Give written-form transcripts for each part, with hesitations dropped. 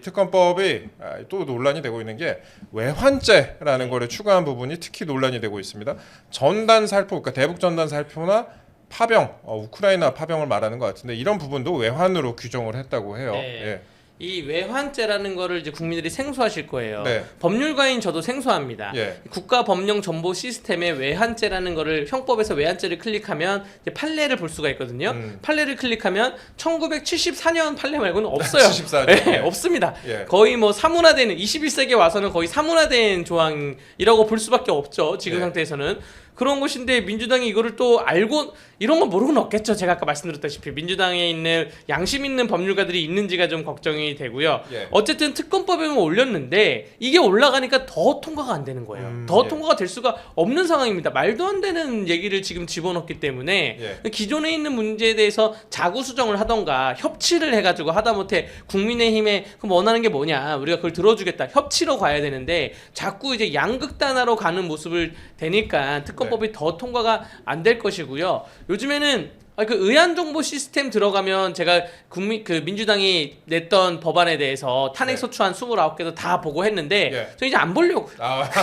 특검법이 또 논란이 되고 있는 게 외환죄라는 거를 추가한 부분이 특히 논란이 되고 있습니다. 전단 살포, 그러니까 대북 전단 살포나 파병, 우크라이나 파병을 말하는 것 같은데 이런 부분도 외환으로 규정을 했다고 해요. 네. 예. 이 외환죄라는 거를 이제 국민들이 생소하실 거예요. 네. 법률가인 저도 생소합니다. 예. 국가법령정보 시스템에 외환죄라는 거를 형법에서 외환죄를 클릭하면 이제 판례를 볼 수가 있거든요. 판례를 클릭하면 1974년 판례 말고는 없어요. 74년. 네, 예. 없습니다. 예. 거의 뭐 사문화되는 21세기에 와서는 거의 사문화된 조항이라고 볼 수밖에 없죠. 지금 예. 상태에서는. 그런 것인데 민주당이 이거를 또 알고 이런 건 모르고는 없겠죠. 제가 아까 말씀드렸다시피 민주당에 있는 양심 있는 법률가들이 있는지가 좀 걱정이 되고요. 예. 어쨌든 특검법에만 올렸는데 이게 올라가니까 더 통과가 안 되는 거예요. 더 예. 통과가 될 수가 없는 상황입니다. 말도 안 되는 얘기를 지금 집어넣기 때문에 예. 기존에 있는 문제에 대해서 자구 수정을 하던가 협치를 해가지고 하다못해 국민의힘에 그럼 원하는 게 뭐냐 우리가 그걸 들어주겠다 협치로 가야 되는데 자꾸 이제 양극단화로 가는 모습을 되니까 특검법이 더 통과가 안 될 것이고요. 요즘에는 그 의안정보 시스템 들어가면 제가 민주당이 냈던 법안에 대해서 탄핵소추안 29개도 다 보고 했는데 저 이제 안 보려고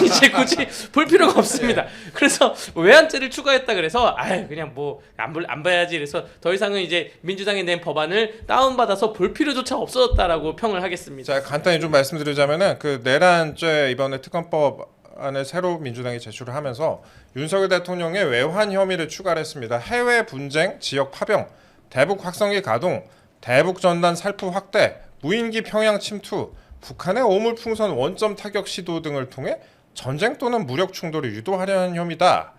이제 굳이 볼 필요가 없습니다. 그래서 외환죄를 추가했다 그래서 그냥 뭐 안 봐야지 그래서 더 이상은 이제 민주당이 낸 법안을 다운받아서 볼 필요조차 없어졌다라고 평을 하겠습니다. 자, 간단히 좀 말씀드리자면은 그 내란죄 이번에 특검법 안에 새로 민주당이 제출을 하면서 윤석열 대통령의 외환 혐의를 추가를 했습니다. 해외 분쟁, 지역 파병, 대북 확성기 가동, 대북 전단 살포 확대, 무인기 평양 침투, 북한의 오물풍선 원점 타격 시도 등을 통해 전쟁 또는 무력 충돌을 유도하려는 혐의다.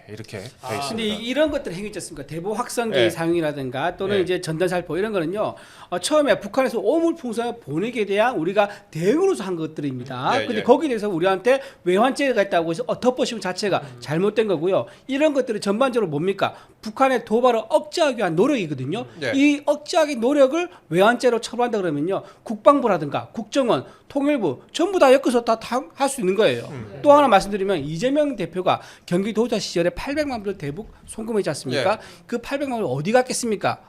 이렇게 돼 있습니다. 근데 이런 것들 행위지 않습니까? 대북 확성기 예. 사용이라든가 또는 예. 이제 전단 살포 이런 거는요. 처음에 북한에서 오물풍선을 보내게 대한 우리가 대응으로서 한 것들입니다. 예, 근데 예. 거기에 대해서 우리한테 외환죄가 있다고 해서 덮어씌운 자체가 잘못된 거고요. 이런 것들이 전반적으로 뭡니까? 북한의 도발을 억제하기 위한 노력이거든요. 예. 이 억제하기 노력을 외환죄로 처벌한다 그러면요. 국방부라든가 국정원, 통일부 전부 다 엮어서 다 할 수 있는 거예요. 또 하나 말씀드리면 이재명 대표가 경기도지사 시절에 800만 불 대북 송금했지 않습니까? 예. 그 800만 불 어디 갔겠습니까?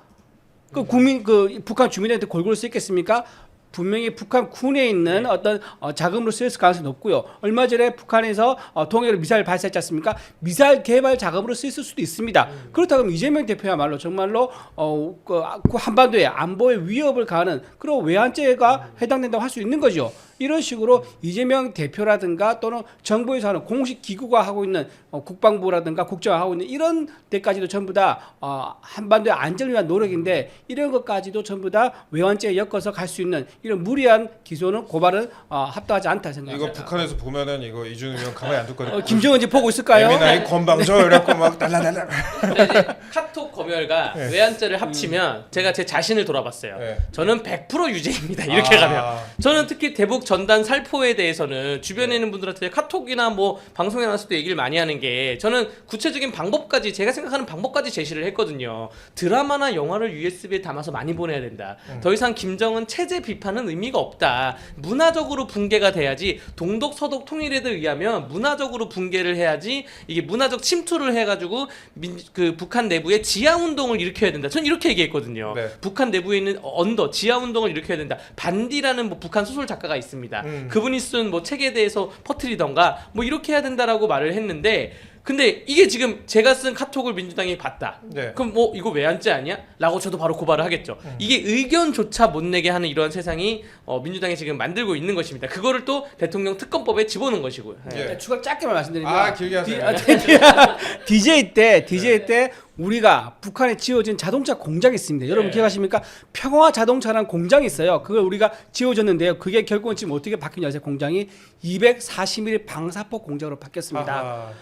북한 주민한테 골고루 쓰였겠습니까? 분명히 북한 군에 있는 어떤 자금으로 쓰였을 가능성이 높고요. 얼마 전에 북한에서 동해로 미사일 발사했지 않습니까? 미사일 개발 자금으로 쓰였을 수도 있습니다. 그렇다면 이재명 대표야말로 정말로 그 한반도의 안보의 위협을 가하는 그런 외환죄가 해당된다고 할 수 있는 거죠. 이런 식으로 이재명 대표라든가 또는 정부에서 하는 공식 기구가 하고 있는 국방부라든가 국정화 하고 있는 이런 데까지도 전부 다 한반도의 안전을 위한 노력인데 이런 것까지도 전부 다 외환죄에 엮어서 갈 수 있는 이런 무리한 기소는 고발은 합당하지 않다 생각합니다. 이거 북한에서 보면은 이거 이준우 의원 가만히 안 둘 거니까. 김정은지 보고 있을까요? 예민하게 건방져 이래갖고 막 달라달라. 근데 이제 카톡 검열과 외환죄를 합치면 제가 제 자신을 돌아봤어요. 저는 100% 유죄입니다. 이렇게 가면. 저는 특히 대북 전단 살포에 대해서는 주변에 있는 분들한테 카톡이나 뭐 방송에 나와서도 얘기를 많이 하는 게 저는 구체적인 방법까지 제가 생각하는 방법까지 제시를 했거든요. 드라마나 영화를 USB에 담아서 많이 보내야 된다. 더 이상 김정은 체제 비판은 의미가 없다. 문화적으로 붕괴가 돼야지 동독 서독 통일에 의하면 문화적으로 붕괴를 해야지 이게 문화적 침투를 해가지고 북한 내부에 지하 운동을 일으켜야 된다. 전 이렇게 얘기했거든요. 북한 내부에 있는 언더 지하 운동을 일으켜야 된다. 반디라는 뭐 북한 소설 작가가 있습니다. 그분이 쓴 뭐 책에 대해서 퍼뜨리던가 뭐 이렇게 해야 된다라고 말을 했는데 근데 이게 지금 제가 쓴 카톡을 민주당이 봤다. 그럼 뭐 이거 외환죄 아니야? 라고 저도 바로 고발을 하겠죠. 이게 의견조차 못 내게 하는 이러한 세상이 민주당이 지금 만들고 있는 것입니다. 그거를 또 대통령 특검법에 집어넣은 것이고요. 추가 짧게만 말씀드리면 길게 하세요. DJ 때 우리가 북한에 지어진 자동차 공장이 있습니다. 여러분 기억하십니까? 평화 자동차라는 공장이 있어요. 그걸 우리가 지어줬는데요. 그게 결국은 지금 어떻게 바뀌냐면 공장이 240mm 방사포 공장으로 바뀌었습니다.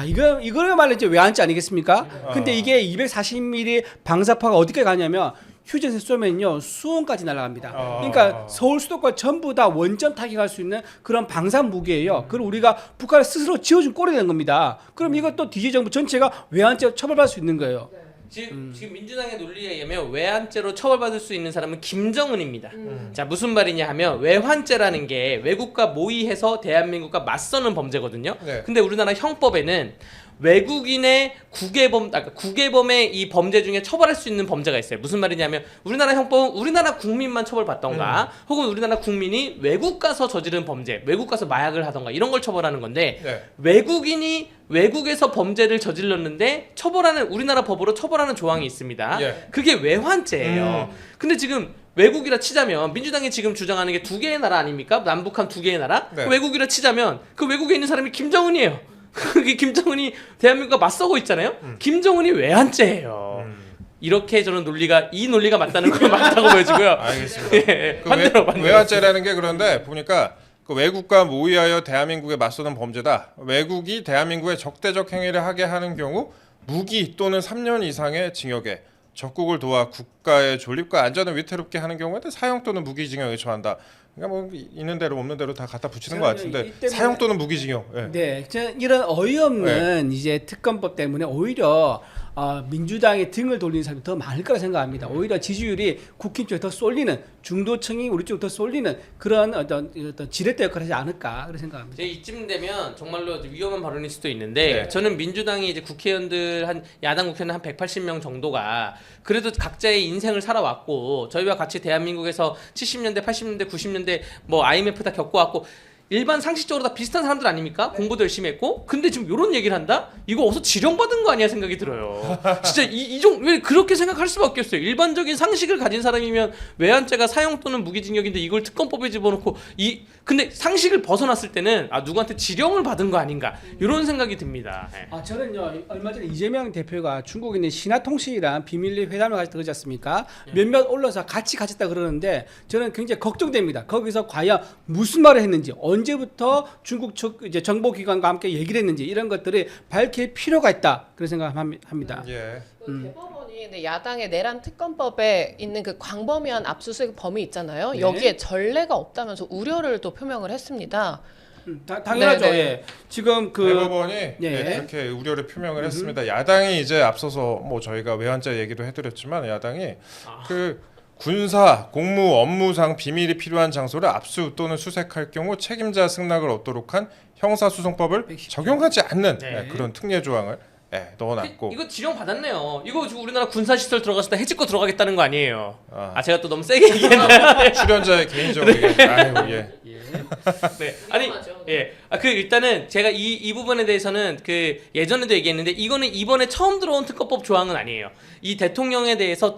이거야말로 이제 외환죄 아니겠습니까? 근데 이게 240mm 방사포가 어디까지 가냐면 휴전선 쏘면요 수원까지 날아갑니다. 그러니까 서울 수도권 전부 다 원점 타격할 수 있는 그런 방산 무기예요. 그걸 우리가 북한을 스스로 지어준 꼴이 된 겁니다. 그럼 이것도 DJ 정부 전체가 외환죄로 처벌받을 수 있는 거예요. 지금 민주당의 논리에 의하면 외환죄로 처벌받을 수 있는 사람은 김정은입니다. 자 무슨 말이냐 하면 외환죄라는 게 외국과 모의해서 대한민국과 맞서는 범죄거든요. 근데 우리나라 형법에는 외국인의 국외범의 이 범죄 중에 처벌할 수 있는 범죄가 있어요. 무슨 말이냐면 우리나라 형법은 우리나라 국민만 처벌받던가 혹은 우리나라 국민이 외국 가서 저지른 범죄, 외국 가서 마약을 하던가 이런 걸 처벌하는 건데 네. 외국인이 외국에서 범죄를 저질렀는데 처벌하는 우리나라 법으로 처벌하는 조항이 있습니다. 예. 그게 외환죄예요. 근데 지금 외국이라 치자면 민주당이 지금 주장하는 게 두 개의 나라 아닙니까? 남북한 두 개의 나라? 네. 외국이라 치자면 그 외국에 있는 사람이 김정은이에요. 그게 김정은이 대한민국과 맞서고 있잖아요. 김정은이 외환죄예요. 이렇게 저는 이 논리가 맞다는 걸 맞다고 보여지고요. 알겠습니다. 예, 그 반대로. 외환죄라는 게 그런데 보니까 그 외국과 모의하여 대한민국에 맞서는 범죄다. 외국이 대한민국에 적대적 행위를 하게 하는 경우 무기 또는 3년 이상의 징역에 적국을 도와 국가의 존립과 안전을 위태롭게 하는 경우에는 사형 또는 무기징역에 처한다. 그러니까 뭐 있는 대로 없는 대로 다 갖다 붙이는 것 같은데 사형 또는 무기징역. 예. 네, 저는 이런 어이없는 이제 특검법 때문에 오히려 민주당의 등을 돌리는 사람이 더 많을 거라 생각합니다. 오히려 지지율이 국힘 쪽에 더 쏠리는 중도층이 우리 쪽으로 더 쏠리는 그런 어떤 지렛대 역할을 하지 않을까 그런 생각합니다. 이제 이쯤 되면 정말로 위험한 발언일 수도 있는데 네. 저는 민주당이 이제 국회의원들 야당 국회의원 한 180명 정도가 그래도 각자의 인생을 살아왔고 저희와 같이 대한민국에서 70년대, 80년대, 90년대 뭐 IMF 다 겪어왔고 일반 상식적으로 다 비슷한 사람들 아닙니까? 공부도 열심히 했고 근데 지금 이런 얘기를 한다? 이거 어서 지령받은 거 아니야 생각이 들어요. 진짜 왜 그렇게 생각할 수밖에 없어요. 일반적인 상식을 가진 사람이면 외환죄가 사형 또는 무기징역인데 이걸 특검법에 집어넣고 근데 상식을 벗어났을 때는 누구한테 지령을 받은 거 아닌가 이런 생각이 듭니다. 네. 저는요 얼마 전에 이재명 대표가 중국에 있는 신화통신이랑 비밀리 회담을 가졌다 그러지 않습니까? 몇몇 올라서 같이 가졌다 그러는데 저는 굉장히 걱정됩니다. 거기서 과연 무슨 말을 했는지 언제부터 중국 측 이제 정보기관과 함께 얘기를 했는지 이런 것들을 밝힐 필요가 있다 그런 생각합니다. 예. 대법원이 야당의 내란 특검법에 있는 그 광범위한 압수수색 범위 있잖아요. 네. 여기에 전례가 없다면서 우려를 또 표명을 했습니다. 당연하죠. 네네. 예. 지금 대법원이 예. 그렇게 우려를 표명을 했습니다. 야당이 이제 앞서서 뭐 저희가 외환죄 얘기도 해드렸지만 야당이 그 군사, 공무, 업무상 비밀이 필요한 장소를 압수 또는 수색할 경우 책임자 승낙을 얻도록 한 형사소송법을 110조. 적용하지 않는 네. 그런 특례 조항을 넣어놨고 이거 지령 받았네요. 이거 지금 우리나라 군사시설 들어갔을 때 해집고 들어가겠다는 거 아니에요. 제가 또 너무 세게 얘기했나요? 출연자의 개인적으로 아이고 예. 네. 아니, 위험하죠. 예. 일단은 제가 이 부분에 대해서는 그 예전에도 얘기했는데 이거는 이번에 처음 들어온 특검법 조항은 아니에요. 이 대통령에 대해서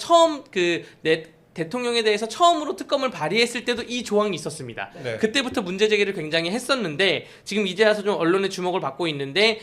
대통령에 대해서 처음으로 특검을 발의했을 때도 이 조항이 있었습니다. 네. 그때부터 문제 제기를 굉장히 했었는데 지금 이제 와서 좀 언론의 주목을 받고 있는데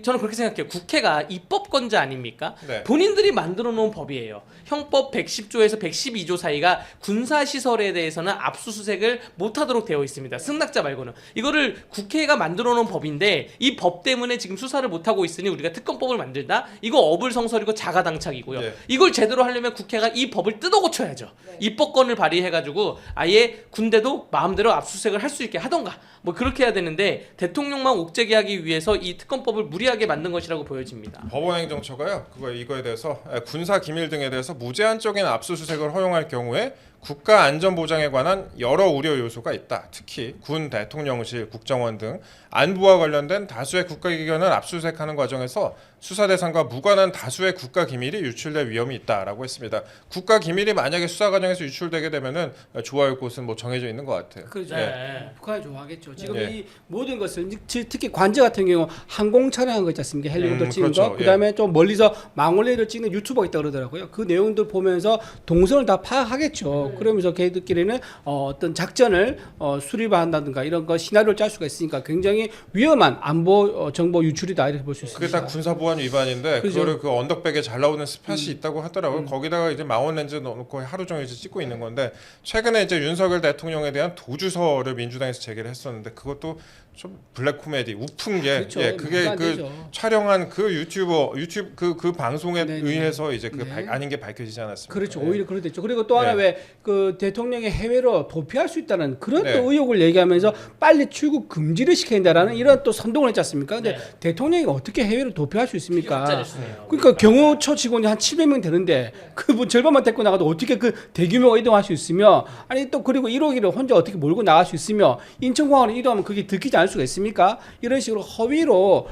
저는 그렇게 생각해요. 국회가 입법권자 아닙니까? 네. 본인들이 만들어 놓은 법이에요. 형법 110조에서 112조 사이가 군사시설에 대해서는 압수수색을 못하도록 되어 있습니다. 승낙자 말고는. 이거를 국회가 만들어 놓은 법인데 이 법 때문에 지금 수사를 못하고 있으니 우리가 특검법을 만들다? 이거 어불성설이고 자가당착이고요. 네. 이걸 제대로 하려면 국회가 이 법을 뜯어 고쳐야죠. 입법권을 발휘해가지고 아예 군대도 마음대로 압수수색을 할 수 있게 하던가 뭐 그렇게 해야 되는데 대통령만 옥죄게 위해서 이 특검법을 무리하게 만든 것이라고 보여집니다. 법원행정처가요. 이거에 대해서 군사 기밀 등에 대해서 무제한적인 압수수색을 허용할 경우에 국가 안전 보장에 관한 여러 우려 요소가 있다. 특히 군 대통령실, 국정원 등 안보와 관련된 다수의 국가기관을 압수수색하는 과정에서 수사 대상과 무관한 다수의 국가 기밀이 유출될 위험이 있다라고 했습니다. 국가 기밀이 만약에 수사 과정에서 유출되게 되면은 좋아할 곳은 뭐 정해져 있는 것 같아요. 그렇죠. 네. 북한이 좋아하겠죠. 지금 네. 이 모든 것을 특히 관제 같은 경우 항공 촬영한 거 있지 않습니까? 헬리콥터 찍은 그렇죠. 거. 그다음에 좀 멀리서 망원레를 찍는 유튜버가 있다 그러더라고요. 그 내용들 보면서 동선을 다 파악하겠죠. 그러면서 걔들끼리는 어떤 작전을 수립한다든가 이런 거 시나리오를 짤 수가 있으니까 굉장히 위험한 안보 정보 유출이다 이렇게 볼 수 있습니다. 그게 다 군사보안 위반인데 그죠. 그거를 그 언덕백에 잘 나오는 스팟이 있다고 하더라고요. 거기다가 이제 망원 렌즈 넣고 하루 종일 이제 찍고 있는 건데 최근에 이제 윤석열 대통령에 대한 도주서를 민주당에서 제기를 했었는데 그것도 좀 블랙 코미디 우픈 게 그렇죠. 그게 말도 안 그 되죠. 촬영한 그 유튜브 그 방송에 네네. 의해서 이제 네. 아닌 게 밝혀지지 않았습니까? 그렇죠. 예. 오히려 그렇겠죠. 그리고 또 하나 네. 왜 그 대통령이 해외로 도피할 수 있다는 그런 네. 또 의혹을 얘기하면서 빨리 출국 금지를 시켜야 된다라는 이런 또 선동을 했지 않습니까? 근데 네. 대통령이 어떻게 해외로 도피할 수 있습니까? 가짜뉴스네요. 그러니까 경호처 직원이 한 700명 되는데 그 뭐 절반만 데리고 나가도 어떻게 그 대규모 이동할 수 있으며 아니 또 그리고 1호기를 혼자 어떻게 몰고 나갈 수 있으며 인천공항으로 이동하면 그게 들키지 않을 수가 있습니까? 이런 식으로 허위로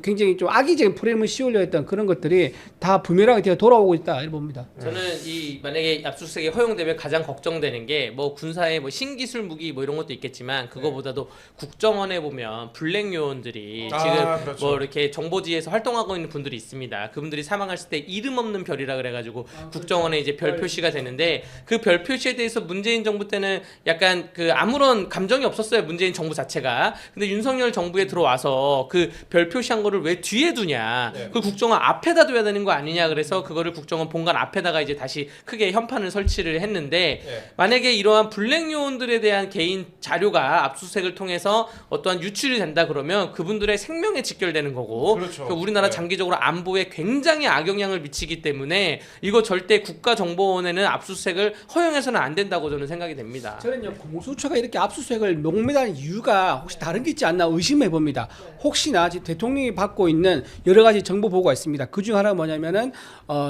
굉장히 좀 악의적인 프레임을 씌우려 했던 그런 것들이 다 부메랑이 되어 돌아오고 있다 이렇게 봅니다. 저는 이 만약에 압수수색이 허용되면 가장 걱정되는 게 뭐 군사의 뭐 신기술 무기 뭐 이런 것도 있겠지만 그거보다도 국정원에 보면 블랙 요원들이 지금 그렇죠. 뭐 이렇게 정보지에서 활동하고 있는 분들이 있습니다. 그분들이 사망했을 때 이름 없는 별이라 그래가지고 국정원에 이제 별 표시가 되는데 그 별 표시에 대해서 문재인 정부 때는 약간 그 아무런 감정이 없었어요. 문재인 정부 자체가. 근데 윤석열 정부에 들어와서 그 별 표시한 거를 왜 뒤에 두냐? 네. 그 국정원 앞에다 둬야 되는 거 아니냐? 그래서 그거를 국정원 본관 앞에다가 이제 다시 크게 현판을 설치를 했는데 네. 만약에 이러한 블랙 요원들에 대한 개인 자료가 압수수색을 통해서 어떠한 유출이 된다 그러면 그분들의 생명에 직결되는 거고 그렇죠. 우리나라 네. 장기적으로 안보에 굉장히 악영향을 미치기 때문에 이거 절대 국가정보원에는 압수수색을 허용해서는 안 된다고 저는 생각이 됩니다. 저는요 공수처가 이렇게 압수수색을 목매다는 이유가 혹시 다른 게 있지 않나 의심해 봅니다. 혹시나 지금 대통령이 받고 있는 여러 가지 정보 보고가 있습니다. 그 중 하나가 뭐냐면은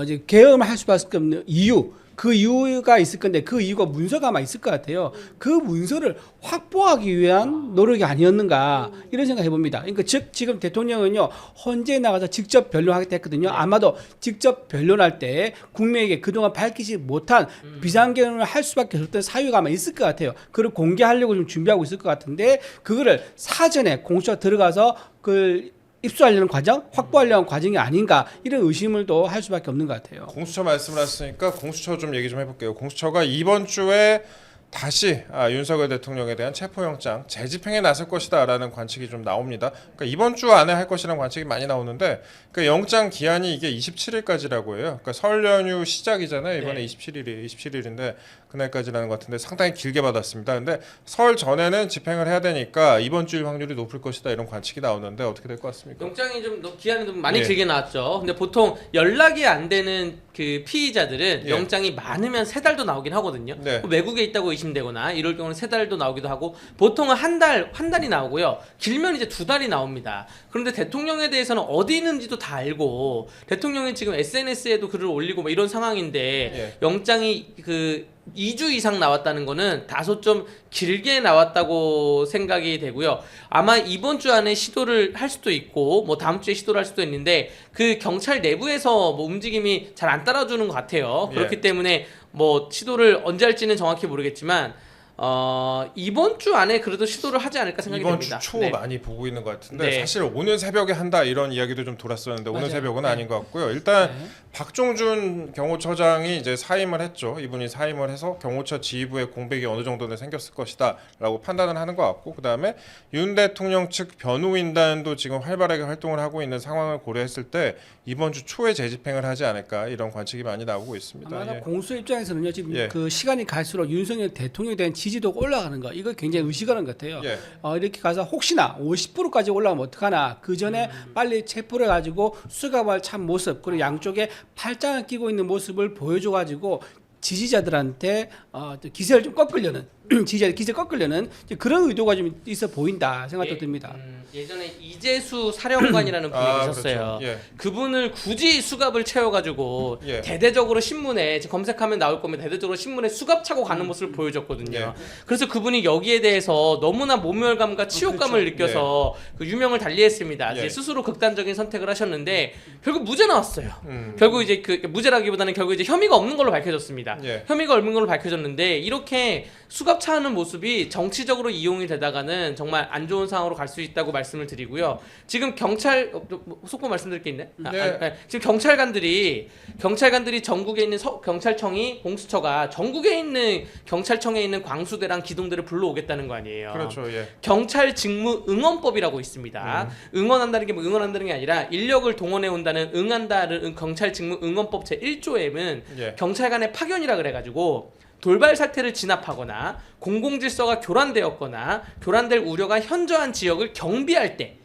이제 계엄을 할 수밖에 없는 이유. 그 이유가 있을 건데 그 이유가 문서가 아마 있을 것 같아요. 그 문서를 확보하기 위한 노력이 아니었는가 이런 생각 해봅니다. 그러니까 즉 지금 대통령은요 헌재에 나가서 직접 변론하겠다 했거든요. 아마도 직접 변론할 때 국민에게 그동안 밝히지 못한 비상경을 할 수밖에 없던 사유가 아마 있을 것 같아요. 그걸 공개하려고 좀 준비하고 있을 것 같은데 그거를 사전에 공수처 들어가서 그 입수하려는 과정, 확보하려는 과정이 아닌가 이런 의심을 또 할 수밖에 없는 것 같아요. 공수처 말씀을 하셨으니까 공수처 좀 얘기 좀 해볼게요. 공수처가 이번 주에 다시 윤석열 대통령에 대한 체포영장 재집행에 나설 것이다라는 관측이 좀 나옵니다. 그러니까 이번 주 안에 할 것이라는 관측이 많이 나오는데 그 영장 기한이 이게 27일까지라고 해요. 그러니까 설 연휴 시작이잖아요. 이번에 27일인데 그날까지라는 것 같은데 상당히 길게 받았습니다. 근데 설 전에는 집행을 해야 되니까 이번 주일 확률이 높을 것이다 이런 관측이 나오는데 어떻게 될 것 같습니까? 영장이 좀 기한이 좀 많이 예. 길게 나왔죠. 근데 보통 연락이 안 되는 그 피의자들은 예. 영장이 많으면 3달도 나오긴 하거든요. 네. 외국에 있다고 의심되거나 이럴 경우는 3달도 나오기도 하고 보통은 한 달이 나오고요. 길면 이제 2달이 나옵니다. 그런데 대통령에 대해서는 어디 있는지도 다 알고 대통령이 지금 SNS에도 글을 올리고 뭐 이런 상황인데 예. 영장이 그 2주 이상 나왔다는 거는 다소 좀 길게 나왔다고 생각이 되고요. 아마 이번 주 안에 시도를 할 수도 있고 뭐 다음 주에 시도를 할 수도 있는데 그 경찰 내부에서 뭐 움직임이 잘 안 따라주는 것 같아요. 그렇기 예. 때문에 뭐 시도를 언제 할지는 정확히 모르겠지만 이번 주 안에 그래도 시도를 하지 않을까 생각이 이번 됩니다. 주 초 네. 많이 보고 있는 것 같은데 네. 사실 오늘 새벽에 한다 이런 이야기도 좀 돌았었는데 오늘 맞아요. 새벽은 네. 아닌 것 같고요. 일단 네. 박종준 경호처장이 이제 사임을 했죠. 이분이 사임을 해서 경호처 지휘부에 공백이 어느 정도는 생겼을 것이다라고 판단을 하는 것 같고 그다음에 윤 대통령 측 변호인단도 지금 활발하게 활동을 하고 있는 상황을 고려했을 때 이번 주 초에 재집행을 하지 않을까 이런 관측이 많이 나오고 있습니다. 아마 예. 공수 입장에서는요 지금 예. 그 시간이 갈수록 윤석열 대통령에 대한 지지도가 올라가는 거 이거 굉장히 의식하는 것 같아요. 예. 이렇게 가서 혹시나 50%까지 올라가면 어떡하나 그 전에 빨리 체포를 해가지고 수갑을 찬 모습 그리고 양쪽에 팔짱을 끼고 있는 모습을 보여줘가지고 지지자들한테 기세를 좀 꺾으려는 지지자들 기세 꺾으려는 그런 의도가 좀 있어 보인다 생각도 듭니다. 예전에 이재수 사령관이라는 분이 계셨어요. 그렇죠. 예. 그분을 굳이 수갑을 채워가지고 예. 대대적으로 신문에 지금 검색하면 나올 겁니다. 대대적으로 신문에 수갑 차고 가는 모습을 보여줬거든요. 예. 그래서 그분이 여기에 대해서 너무나 모멸감과 치욕감을 그렇죠. 느껴서 그 유명을 달리했습니다. 예. 스스로 극단적인 선택을 하셨는데 결국 무죄 나왔어요. 음. 결국 이제 그 무죄라기보다는 결국 이제 혐의가 없는 걸로 밝혀졌습니다. 예. 혐의가 없는 걸로 밝혀졌는데 이렇게 수갑 차는 모습이 정치적으로 이용이 되다가는 정말 안 좋은 상황으로 갈 수 있다고 말씀을 드리고요. 지금 경찰 속보 말씀드릴 게 있네. 네. 지금 경찰관들이 전국에 있는 경찰청이 공수처가 전국에 있는 경찰청에 있는 광수대랑 기동대를 불러오겠다는 거 아니에요. 그렇죠. 예. 경찰 직무 응원법이라고 있습니다. 응원한다는 게 뭐 응원한다는 게 아니라 인력을 동원해 온다는 응한다는 경찰 직무 응원법 제 1조에는 예. 경찰관의 파견이라 그래가지고 돌발 사태를 진압하거나 공공질서가 교란되었거나 교란될 우려가 현저한 지역을 경비할 때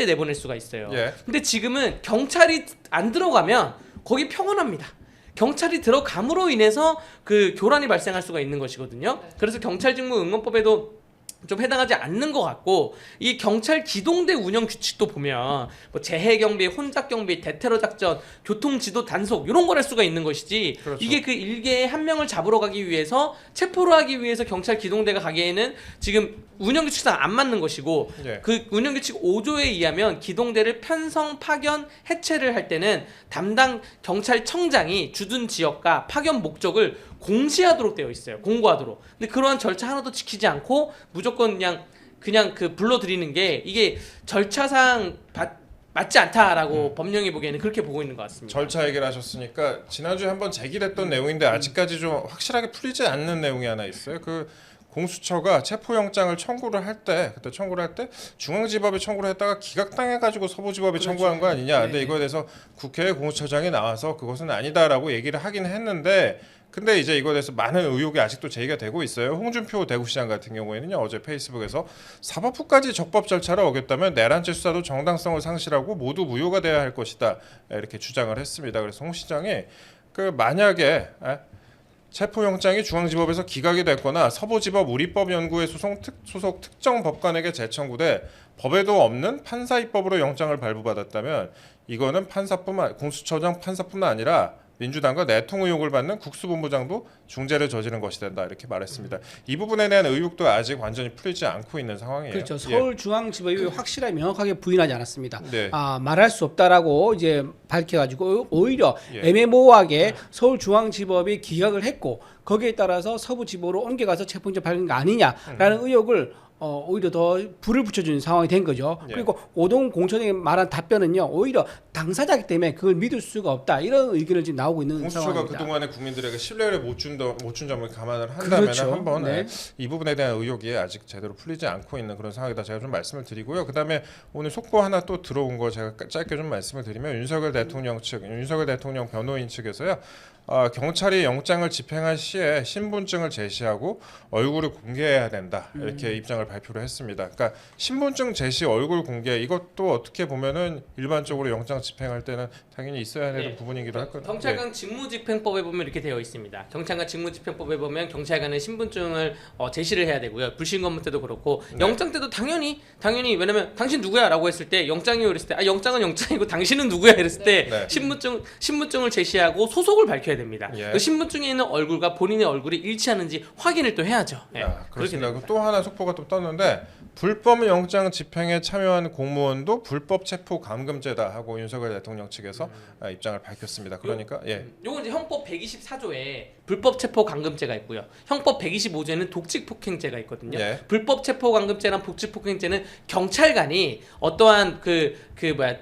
내보낼 수가 있어요. 예. 근데 지금은 경찰이 안 들어가면 거기 평온합니다. 경찰이 들어감으로 인해서 그 교란이 발생할 수가 있는 것이거든요. 그래서 경찰직무응원법에도 좀 해당하지 않는 것 같고, 이 경찰 기동대 운영 규칙도 보면 뭐 재해경비, 혼잡경비, 대테러 작전, 교통지도 단속 이런 걸 할 수가 있는 것이지, 그렇죠. 이게 그 일개의 한 명을 잡으러 가기 위해서, 체포를 하기 위해서 경찰 기동대가 가기에는 지금 운영 규칙상 안 맞는 것이고, 예. 그 운영 규칙 5조에 의하면 기동대를 편성, 파견, 해체를 할 때는 담당 경찰청장이 주둔 지역과 파견 목적을 공시하도록 되어 있어요. 공고하도록. 근데 그러한 절차 하나도 지키지 않고 무조건 그냥 그 불러들이는 게 이게 절차상 맞지 않다라고 법령이 보기에는 그렇게 보고 있는 것 같습니다. 절차 얘기를 하셨으니까 지난주에 한번 제기됐던 내용인데 아직까지 좀 확실하게 풀리지 않는 내용이 하나 있어요. 그 공수처가 체포영장을 청구를 할 때 중앙지법에 청구를 했다가 기각당해가지고 서부지법에 그렇죠. 청구한 거 아니냐. 근데 네. 이거에 대해서 국회에 공수처장이 나와서 그것은 아니다라고 얘기를 하긴 했는데, 근데 이제 이거에 대해서 많은 의혹이 아직도 제기가 되고 있어요. 홍준표 대구시장 같은 경우에는요, 어제 페이스북에서 사법부까지 적법 절차를 어겼다면 내란죄 수사도 정당성을 상실하고 모두 무효가 돼야 할 것이다, 이렇게 주장을 했습니다. 그래서 홍 시장이 그 만약에 체포영장이 중앙지법에서 기각이 됐거나 서부지법 우리법연구회 소속 특정 법관에게 재청구돼 법에도 없는 판사입법으로 영장을 발부받았다면 이거는 공수처장 판사뿐만 아니라 민주당과 내통 의혹을 받는 국수본부장도 중재를 저지른 것이 된다, 이렇게 말했습니다. 이 부분에 대한 의혹도 아직 완전히 풀리지 않고 있는 상황이에요. 그렇죠. 서울중앙지법이 확실하게 명확하게 부인하지 않았습니다. 네. 말할 수 없다라고 이제 밝혀가지고 오히려 예. 애매모호하게 서울중앙지법이 기각을 했고 거기에 따라서 서부지법으로 옮겨가서 체포영장 발부한 거 아니냐라는 의혹을 오히려 더 불을 붙여주는 상황이 된 거죠. 예. 그리고 오동 공천에게 말한 답변은요, 오히려 당사자이기 때문에 그걸 믿을 수가 없다, 이런 의견을 지금 나오고 있는 공수처가 상황입니다. 그동안에 국민들에게 신뢰를 못 준 점을 감안을 한다면 그렇죠. 한번 네. 이 부분에 대한 의혹이 아직 제대로 풀리지 않고 있는 그런 상황이다, 제가 좀 말씀을 드리고요. 그다음에 오늘 속보 하나 또 들어온 거 제가 짧게 좀 말씀을 드리면, 윤석열 대통령 변호인 측에서요, 경찰이 영장을 집행할 시에 신분증을 제시하고 얼굴을 공개해야 된다, 이렇게 입장을 발표를 했습니다. 그러니까 신분증 제시, 얼굴 공개, 이것도 어떻게 보면은 일반적으로 영장 집행할 때는 당연히 있어야 되는 네. 부분이기도 할 거예요. 경찰관 직무집행법에 보면 이렇게 되어 있습니다. 경찰관 직무집행법에 보면 경찰관은 신분증을 제시를 해야 되고요. 불신검문 때도 그렇고, 네. 영장 때도 당연히 왜냐면 당신 누구야라고 했을 때, 영장이요 이랬을 때 영장은 영장이고 당신은 누구야 이랬을 때 네. 신분증을 제시하고 소속을 밝혀야 됩니다. 예. 그 신분증에 있는 얼굴과 본인의 얼굴이 일치하는지 확인을 또 해야죠. 네. 그렇습니다. 됩니다. 또 하나 속보가 또 떴는데, 불법 영장 집행에 참여한 공무원도 불법 체포 감금죄다 하고 윤석열 대통령 측에서 입장을 밝혔습니다. 그러니까 요건 이제 형법 124조에 불법 체포 감금죄가 있고요. 형법 125조에는 독직 폭행죄가 있거든요. 예. 불법 체포 감금죄랑 독직 폭행죄는 경찰관이 어떠한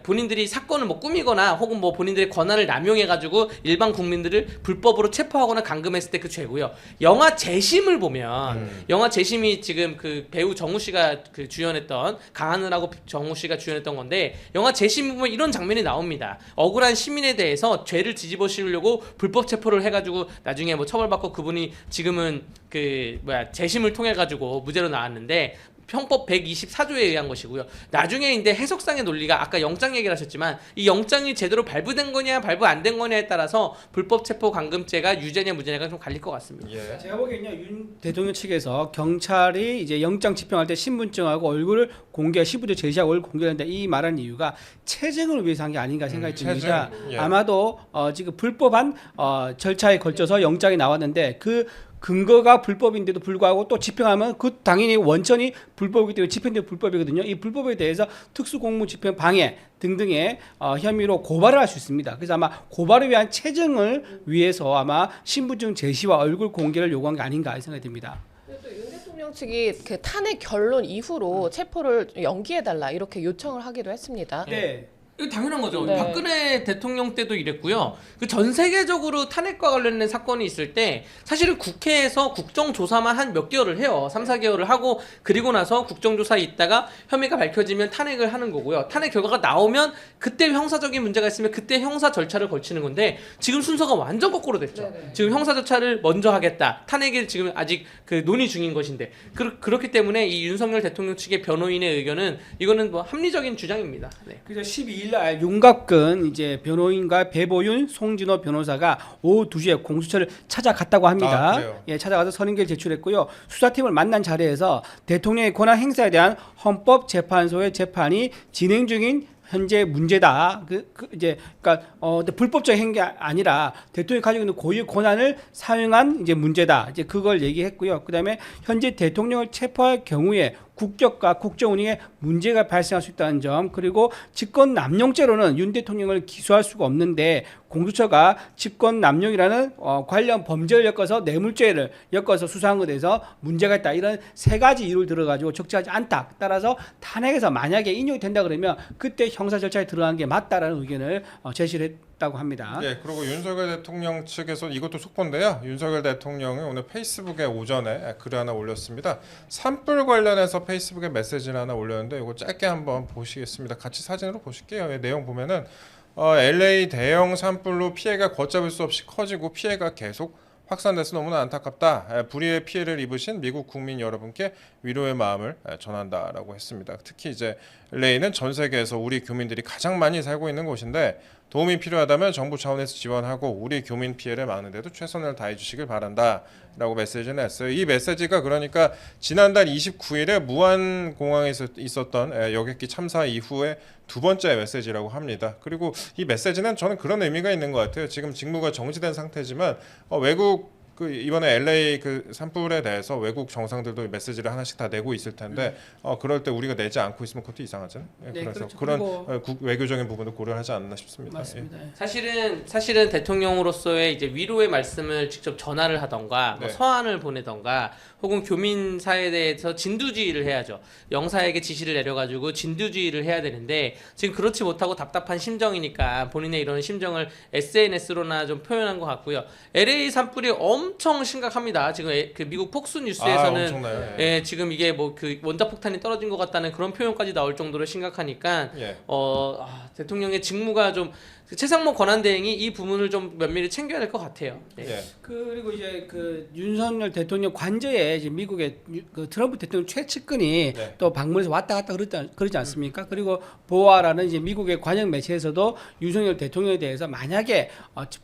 본인들이 사건을 뭐 꾸미거나 혹은 뭐 본인들의 권한을 남용해 가지고 일반 국민들을 불법으로 체포하거나 감금했을 때 그 죄고요. 영화 재심을 보면 영화 재심이 지금 그 배우 정우 씨가 그 주연했던, 강하늘하고 정우 씨가 주연했던 건데, 영화 재심 보면 이런 장면이 나옵니다. 억울한 시민에 대해서 죄를 뒤집어 씌우려고 불법 체포를 해가지고 나중에 뭐 처벌받고 그분이 지금은 재심을 통해 가지고 무죄로 나왔는데, 형법 124조에 의한 것이고요. 나중에 이제 해석상의 논리가, 아까 영장 얘기를 하셨지만 이 영장이 제대로 발부된 거냐 발부 안 된 거냐에 따라서 불법 체포 감금죄가 유죄냐 무죄냐가 좀 갈릴 것 같습니다. 예. 제가 보기엔요, 윤 대통령 측에서 경찰이 이제 영장 집행할 때 신분증하고 얼굴을 신분증 제시하고 얼굴 공개한다, 이 말한 이유가 체증을 위해서 한 게 아닌가 생각이 듭니다. 체증? 예. 아마도 지금 불법한 절차에 걸쳐서 영장이 나왔는데 그 근거가 불법인데도 불구하고 또 집행하면 그 당연히 원천이 불법이기 때문에 집행되면 불법이거든요. 이 불법에 대해서 특수공무집행 방해 등등의 혐의로 고발을 할 수 있습니다. 그래서 아마 고발을 위한 체증을 위해서 아마 신분증 제시와 얼굴 공개를 요구한 게 아닌가 생각이 듭니다. 또 윤 대통령 측이 그 탄핵 결론 이후로 체포를 연기해달라 이렇게 요청을 하기도 했습니다. 네. 이거 당연한 거죠. 네. 박근혜 대통령 때도 이랬고요. 그 전 세계적으로 탄핵과 관련된 사건이 있을 때 사실은 국회에서 국정조사만 한 몇 개월을 해요. 3, 4개월을 하고, 그리고 나서 국정조사에 있다가 혐의가 밝혀지면 탄핵을 하는 거고요. 탄핵 결과가 나오면 그때 형사적인 문제가 있으면 그때 형사 절차를 걸치는 건데, 지금 순서가 완전 거꾸로 됐죠. 네네. 지금 형사 절차를 먼저 하겠다. 탄핵을 지금 아직 그 논의 중인 것인데, 그렇기 때문에 이 윤석열 대통령 측의 변호인의 의견은 이거는 뭐 합리적인 주장입니다. 네. 그래서 12일 이날 윤갑근 이제 변호인과 배보윤, 송진호 변호사가 오후 2시에 공수처를 찾아갔다고 합니다. 그래요? 예, 찾아가서 선임계를 제출했고요. 수사팀을 만난 자리에서 대통령의 권한 행사에 대한 헌법재판소의 재판이 진행 중인 현재 문제다. 이제 그러니까 불법적 행위 아니라 대통령이 가지고 있는 고유의 권한을 사용한 이제 문제다. 이제 그걸 얘기했고요. 그다음에 현재 대통령을 체포할 경우에 국격과 국정 운영에 문제가 발생할 수 있다는 점, 그리고 직권 남용죄로는 윤 대통령을 기소할 수가 없는데 공수처가 직권 남용이라는 관련 범죄를 엮어서 뇌물죄를 엮어서 수사한 것에 대해서 문제가 있다. 이런 세 가지 이유를 들어가지고 적절하지 않다. 따라서 탄핵에서 만약에 인용이 된다 그러면 그때 형사 절차에 들어간 게 맞다라는 의견을 제시를 했다고 합니다. 예, 그리고 윤석열 대통령 측에서 이것도 속보인데요. 윤석열 대통령이 오늘 페이스북에 오전에 글을 하나 올렸습니다. 산불 관련해서 페이스북에 메시지를 하나 올렸는데 이거 짧게 한번 보시겠습니다. 같이 사진으로 보실게요. 예, 내용 보면은 LA 대형 산불로 피해가 걷잡을 수 없이 커지고 피해가 계속 확산돼서 너무나 안타깝다. 불의의 피해를 입으신 미국 국민 여러분께 위로의 마음을 전한다라고 했습니다. 특히 이제 LA는 전 세계에서 우리 교민들이 가장 많이 살고 있는 곳인데 도움이 필요하다면 정부 차원에서 지원하고 우리 교민 피해를 막는데도 최선을 다해 주시길 바란다라고 메시지를 냈어요. 이 메시지가 그러니까 지난달 29일에 무안공항에서 있었던 여객기 참사 이후에 두 번째 메시지라고 합니다. 그리고 이 메시지는 저는 그런 의미가 있는 것 같아요. 지금 직무가 정지된 상태지만 외국 이번에 LA 산불에 대해서 외국 정상들도 메시지를 하나씩 다 내고 있을 텐데 그럴 때 우리가 내지 않고 있으면 그것도 이상하잖아요. 예, 네, 그래서 그렇죠. 그런 외교적인 부분도 고려하지 않나 싶습니다. 맞습니다. 예. 사실은 대통령으로서의 이제 위로의 말씀을 직접 전화를 하던가 뭐 네. 서한을 보내던가 혹은 교민사에 대해서 진두지휘를 해야죠. 영사에게 지시를 내려가지고 진두지휘를 해야 되는데 지금 그렇지 못하고 답답한 심정이니까 본인의 이런 심정을 SNS로나 좀 표현한 것 같고요. LA 산불이 엄청 심각합니다. 지금 그 미국 폭스 뉴스에서는 엄청나요. 예. 예, 지금 이게 뭐 그 원자폭탄이 떨어진 것 같다는 그런 표현까지 나올 정도로 심각하니까 예. 대통령의 직무가 좀 최상목 권한대행이 이 부분을 좀 면밀히 챙겨야 될 것 같아요. 네. 예. 그리고 이제 그 윤석열 대통령 관저에 이제 미국의 그 트럼프 대통령 최측근이 네. 또 방문해서 왔다 갔다 그러지 않습니까? 그리고 보아라는 이제 미국의 관영 매체에서도 윤석열 대통령에 대해서 만약에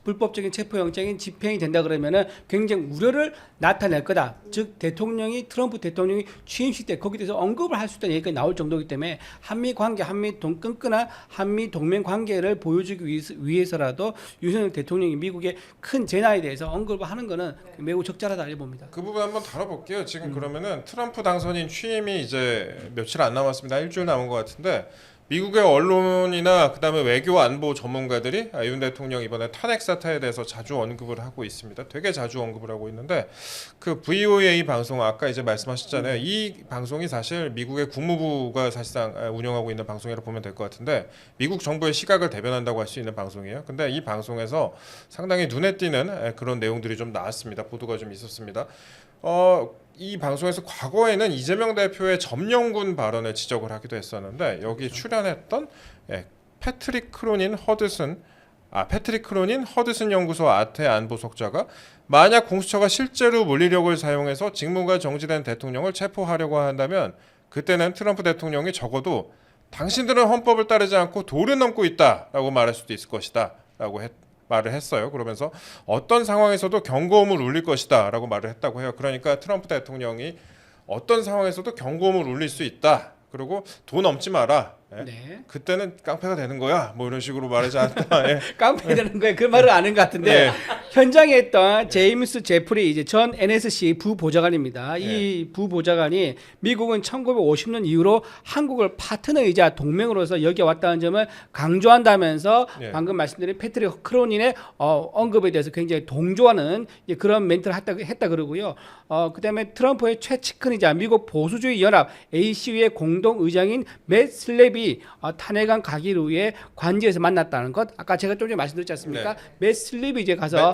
불법적인 체포영장이 집행이 된다 그러면은 굉장히 우려를 나타낼 거다. 즉 대통령이 트럼프 대통령이 취임식 때 거기에 대해서 언급을 할 수 있다는 얘기가 나올 정도이기 때문에 한미 관계, 끈끈한 한미 동맹 관계를 보여주기 위해서라도 윤석열 대통령이 미국의 큰 재난에 대해서 언급을 하는 것은 매우 적절하다 봅니다. 그 부분 한번 다뤄볼게요. 지금 그러면은 트럼프 당선인 취임이 이제 며칠 안 남았습니다. 일주일 남은 것 같은데 미국의 언론이나 그다음에 외교 안보 전문가들이 윤 대통령 이번에 탄핵 사태에 대해서 자주 언급을 하고 있습니다. 되게 자주 언급을 하고 있는데 그 VOA 방송 아까 이제 말씀하셨잖아요. 이 방송이 사실 미국의 국무부가 사실상 운영하고 있는 방송이라고 보면 될 것 같은데 미국 정부의 시각을 대변한다고 할 수 있는 방송이에요. 근데 이 방송에서 상당히 눈에 띄는 그런 내용들이 좀 나왔습니다. 보도가 좀 있었습니다. 이 방송에서 과거에는 이재명 대표의 점령군 발언을 지적을 하기도 했었는데 여기 출연했던 패트릭 크로닌 허드슨 연구소 아태 안보석자가 만약 공수처가 실제로 물리력을 사용해서 직무가 정지된 대통령을 체포하려고 한다면 그때는 트럼프 대통령이 적어도 당신들은 헌법을 따르지 않고 도를 넘고 있다라고 말할 수도 있을 것이다라고 말을 했어요. 그러면서 어떤 상황에서도 경고음을 울릴 것이다라고 말을 했다고 해요. 그러니까 트럼프 대통령이 어떤 상황에서도 경고음을 울릴 수 있다. 그리고 도 넘지 마라. 네. 그때는 깡패가 되는 거야. 뭐 이런 식으로 말하지 않다. 깡패 되는 거예요. 그 말을 아는 것 같은데 현장에 있던 제임스 제프리 이제 전 NSC 부보좌관입니다. 이 부보좌관이 미국은 1950년 이후로 한국을 파트너이자 동맹으로서 여겨왔다는 점을 강조한다면서 방금 말씀드린 패트릭 크로닌의 언급에 대해서 굉장히 동조하는 그런 멘트를 했다 그러고요. 그다음에 트럼프의 최측근이자 미국 보수주의 연합 ACU의 공동 의장인 맷 슬랩이 탄핵안 가기를 위해 관저에서 만났다는 것. 아까 제가 좀 전에 말씀드렸지 않습니까? 맷 슬랩이 이제 가서